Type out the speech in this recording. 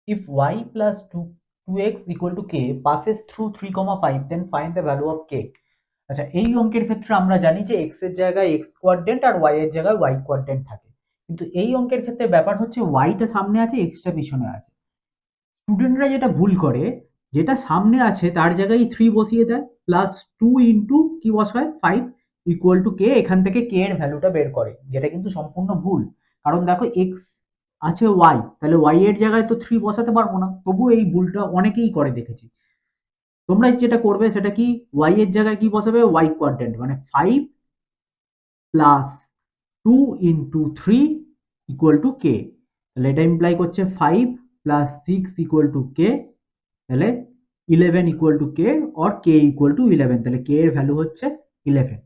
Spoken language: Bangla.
If y plus 2x equal to k passes through 3, 5, then find the value of k. আচ্ছা, এই অঙ্কের ক্ষেত্রে আমরা জানি যে x এর জায়গায় x কোয়াড্রেন্ট আর y এর জায়গায় y কোয়াড্রেন্ট থাকে, কিন্তু এই অঙ্কের ক্ষেত্রে ব্যাপার হচ্ছে y টা সামনে আছে, x টা পিছনে আছে। স্টুডেন্টরা যেটা ভুল করে, যেটা সামনে আছে তার জায়গায় 3 বসিয়ে দেয়, প্লাস 2 ইন্টু কি বসায় 5 ইকুয়াল টু কে, এখান থেকে কে এর ভ্যালুটা বের করে, যেটা কিন্তু সম্পূর্ণ ভুল। কারণ দেখো এক্স আছে ওয়াই, তাহলে ওয়াই এর জায়গায় তো 3 বসাতে পারবো না, তবু এই ভুলটা অনেকেই করে দেখেছি। তোমরা যেটা করবে সেটা কি, ওয়াই এর জায়গায় কি বসাবে, ওয়াই কোয়াড্রেন্ট, মানে 5 প্লাস 2 ইন্টু 3 ইকুয়াল টু কে। তাহলে এটা ইমপ্লাই করছে 5 প্লাস 6 ইকুয়াল টু কে, তাহলে 11 equal to K or K equal to 11, তাহলে কে এর ভ্যালু হচ্ছে 11।